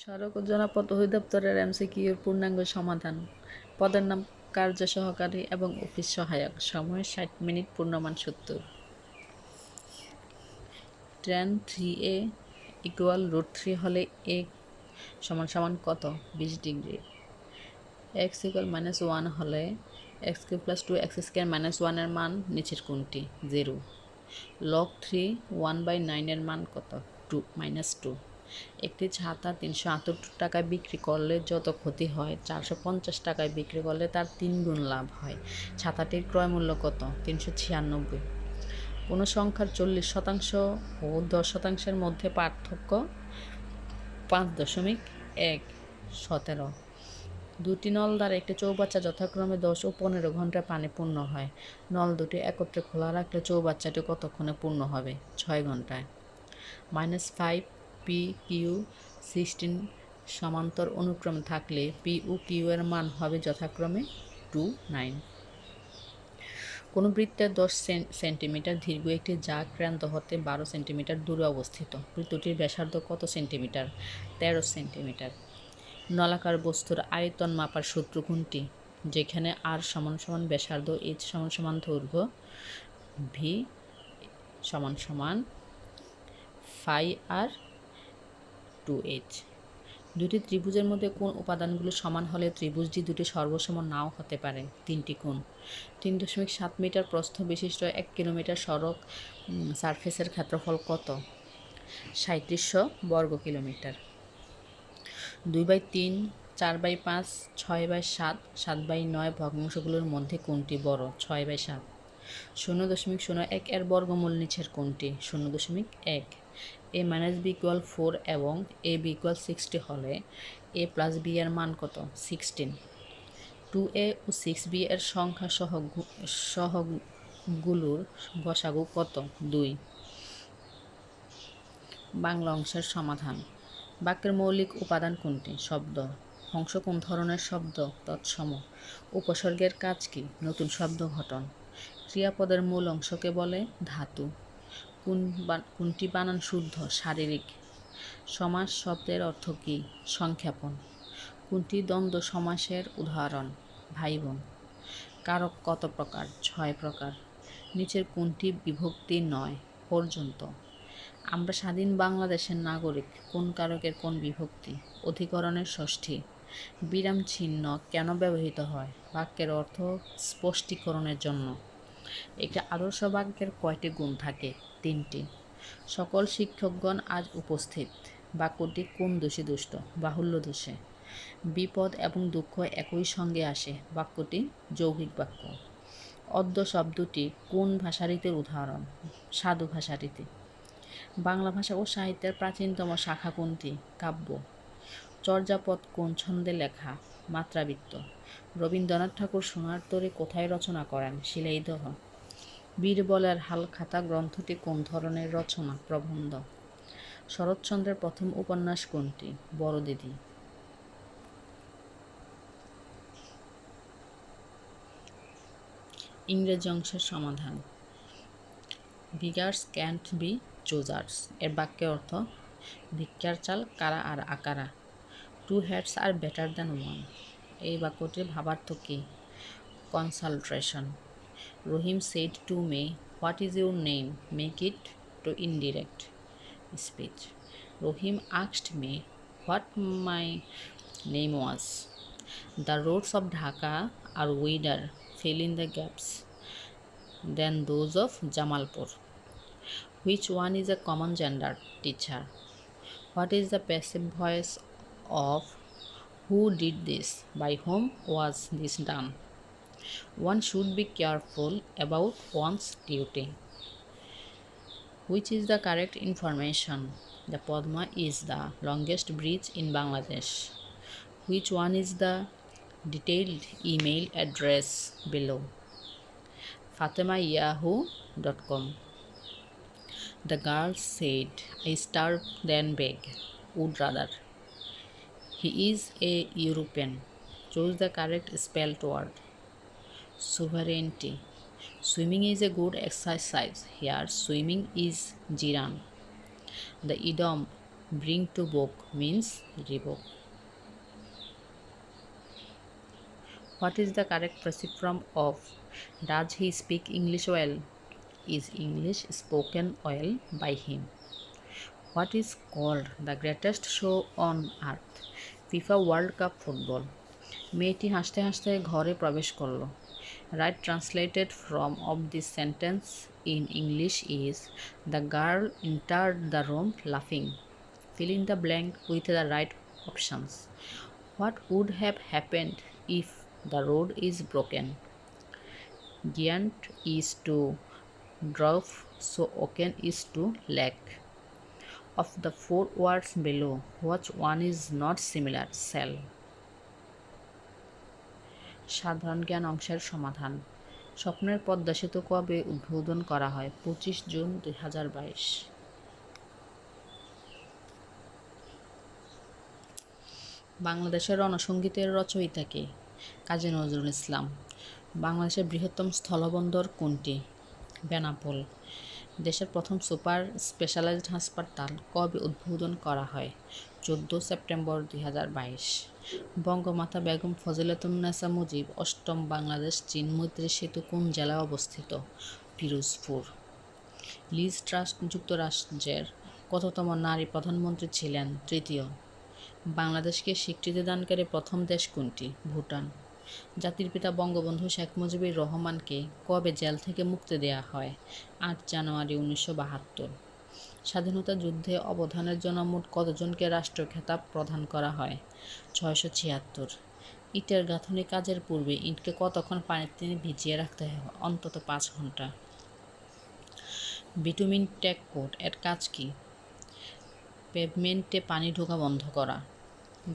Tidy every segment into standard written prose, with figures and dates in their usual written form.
সড়ক ও জনপথ অধিদপ্তরের এমসিকিউর পূর্ণাঙ্গ সমাধান। পদের নাম কার্য সহকারী এবং অফিস সহায়ক। সময় 60 মিনিট, পূর্ণমান 70। ট্যান 3a = √3 হলে a = কত? 20 ডিগ্রি। x = -1 হলে x³ + 2x² - 1 এর মান নিচের কোনটি? 0। log 3 1/9 এর মান কত? -2। একটি ছাতা 378 টাকায় বিক্রি করলে যত ক্ষতি হয় 450 টাকায় বিক্রি করলে তার 3 গুণ লাভ হয়। ছাতাটির ক্রয় মূল্য কত? 396। কোনো সংখ্যার 40% ও 10% মধ্যে পার্থক্য 5.117। দুটি নল দ্বারা একটি চৌবাচ্চা যথাক্রমে 10 ও 15 ঘন্টায় পানি পূর্ণ হয়। নল দুটি একত্রে খোলা রাখলে চৌবাচ্চাটি কতক্ষণে পূর্ণ হবে? 6 ঘন্টায়। -5 p, q, 16 সমান্তর অনুক্রমে থাকলে p ও q এর মান হবে যথাক্রমে 2, 9। কোনো বৃত্তের 10 সেন্টিমিটার দীর্ঘ একটি যা ক্রান্ত হতে 12 সেন্টিমিটার দূরে অবস্থিত। বৃত্তটির ব্যাসার্ধ কত সেন্টিমিটার? 13 সেন্টিমিটার। নলাকার বস্তুর আয়তন মাপার সূত্র কোনটি? যেখানে r = ব্যাসার্ধ, h = দৈর্ঘ্য, v = πr/2h। দুটি ত্রিভুজের মধ্যে কোন উপাদানগুলো সমান হলে ত্রিভুজটি দুটি সর্বসম নাও হতে পারে? তিনটি কোণ। 3.7 মিটার প্রস্থ বিশিষ্ট 1 কিলোমিটার সড়ক সারফেসের ক্ষেত্রফল কত? 3700 বর্গ কিলোমিটার। 2/3, 4/5, 6/7, 7/9 ভগ্নাংশগুলোর মধ্যে কোনটি বড়? 6/7। 0.01 এর বর্গমূল নিচের কোনটি? 0.1। a - b = 4 এবং ab = 60 হলে a + b এর মান কত? 16। 2a ও 6b এর সংখ্যা সহগগুলোর গসাগু কত? 2। বাংলা অংশের সমাধান। বাক্যের মৌলিক উপাদান কোনটি? শব্দ। অংশ কোন ধরনের শব্দ? তৎসম। উপসর্গের কাজ কি? নতুন শব্দ গঠন। ক্রিয়াপদের মূল অংশকে বলে ধাতু। কোনটি বানান শুদ্ধ? শারীরিক। সমাস শব্দের অর্থ কী? সংক্ষেপণ। কোনটি দ্বন্দ্ব সমাসের উদাহরণ? ভাই বোন। কারক কত প্রকার? 6 প্রকার। নিচের কোনটি বিভক্তি নয়? পর্যন্ত। আমরা স্বাধীন বাংলাদেশের নাগরিক কোন কারকের কোন বিভক্তি? অধিকরণের ষষ্ঠী। বিরাম চিহ্ন কেন ব্যবহৃত হয়? বাক্যের অর্থ স্পষ্টীকরণের জন্য। একটি আদর্শ বাক্যের কয়টি গুণ থাকে? 3টি। সকল শিক্ষকগণ আজ উপস্থিত। বাক্যটি কোন দোষে দুষ্ট? বাহুল্য দোষে। বিপদ এবং দুঃখ একই সঙ্গে আসে। বাক্যটি যৌগিক বাক্য। অদ্য শব্দটি কোন ভাষারীতির উদাহরণ? সাধু ভাষারীতি। বাংলা ভাষা ও সাহিত্যের প্রাচীনতম শাখা কোনটি? কাব্য। চর্যাপদ কোন ছন্দে লেখা? মাত্রাবৃত্ত। রবীন্দ্রনাথ ঠাকুর সোনার তরী কোথায় রচনা করেন? শিলাইদহ। বীরবলের হালখাতা গ্রন্থটি কোন ধরনের রচনা? প্রবন্ধ। শরৎচন্দ্রের প্রথম উপন্যাস কোনটি? বড়দিদি। ইংরেজি অংশের সমাধান। বিগার্স ক্যান্ট বি চুজার্স এর বাক্যের অর্থ ভিক্ষার চাল কারা আর আকারা। 2 heads are better than 1। এই বাক্যটির ভাবার্থ কী? কনসালট্রেশন। রহিম said to me, "What is your name?" Make it to indirect speech. Rohim asked me what my name was. The roads of Dhaka are wider, fill in the gaps, than those of Jamalpur. Which one is a common gender? Teacher. What is the passive voice of who did this? By whom was this done? One should be careful about one's duty. Which is the correct information? The Padma is the longest bridge in Bangladesh. Which one is the detailed email address below? fatima@yahoo.com. The girl said, "I starve than beg, would rather." He is a European. Choose the correct spelled word. Sovereignty. Swimming is a good exercise. Here, swimming is jiran. The idiom Bring to book means revoke. What is the correct passive form of does he speak English well? Is English spoken well by him? What is called the greatest show on earth? FIFA World Cup football. মেয়েটি হাসতে হাসতে ঘরে প্রবেশ করল। Right translated from of this sentence in English is the girl entered the room laughing. Fill in the blank with the right options. What would have happened if the road is broken? Giant is to drop, so open is to lack. Of the four words below, which one is not similar? Cell. সাধারণ জ্ঞান অংশের সমাধান। স্বপ্নের পদ্মা সেতু কবে উদ্বোধন করা হয়? 25 জুন 2022। বাংলাদেশের রণসঙ্গীতের রচয়িতা কে? কাজী নজরুল ইসলাম। বাংলাদেশের বৃহত্তম স্থলবন্দর কোনটি? বেনাপোল। দেশের প্রথম সুপার স্পেশালাইজড হাসপাতাল কবে উদ্বোধন করা হয়? 14 সেপ্টেম্বর 2022। বঙ্গমাতা বেগম ফজিলাতুন্নেছা মুজিব অষ্টম বাংলাদেশ চীন মৈত্রী সেতু কোন জেলায় অবস্থিত? পিরোজপুর। লিজ ট্রাস যুক্তরাষ্ট্রের কততম নারী প্রধানমন্ত্রী ছিলেন? তৃতীয়। বাংলাদেশকে স্বীকৃতি দানকারী প্রথম দেশ কোনটি? ভুটান। জাতির পিতা বঙ্গবন্ধু শেখ মুজিবুর রহমানকে কবে জেল থেকে মুক্তি দেওয়া হয়? 8 জানুয়ারি 1972। স্বাধীনতা যুদ্ধে অবদানের জন্য মোট কতজনকে রাষ্ট্রীয় খেতাব প্রদান করা হয়? 676। ইটের গাঁথনি কাজের পূর্বে ইটকে কতক্ষণ পানিতে ভিজিয়ে রাখতে হয়? অন্তত 5 ঘন্টা। বিটুমিন ট্যাগ কোড এর কাজ কি? পেভমেন্টে পানি ঢোকা বন্ধ করা।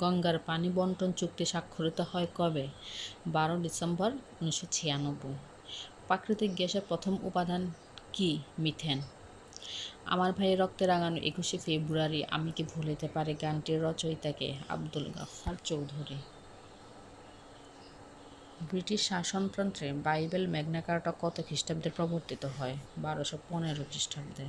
গঙ্গার পানি বন্টন চুক্তি স্বাক্ষরিত হয় কবে? 12 ডিসেম্বর 1996। প্রাকৃতিক গ্যাসের প্রথম উপাদান কি? মিথেন। আমার ভাইয়ের রক্তে রাঙানো 21শে ফেব্রুয়ারি আমি কি ভুলিতে পারি গানটির রচয়িতাকে? আব্দুল গাফফার চৌধুরী। ব্রিটিশ শাসনতন্ত্রে বাইবেল ম্যাগনা কার্টা কত খ্রিস্টাব্দে প্রবর্তিত হয়? 1215 খ্রিস্টাব্দে।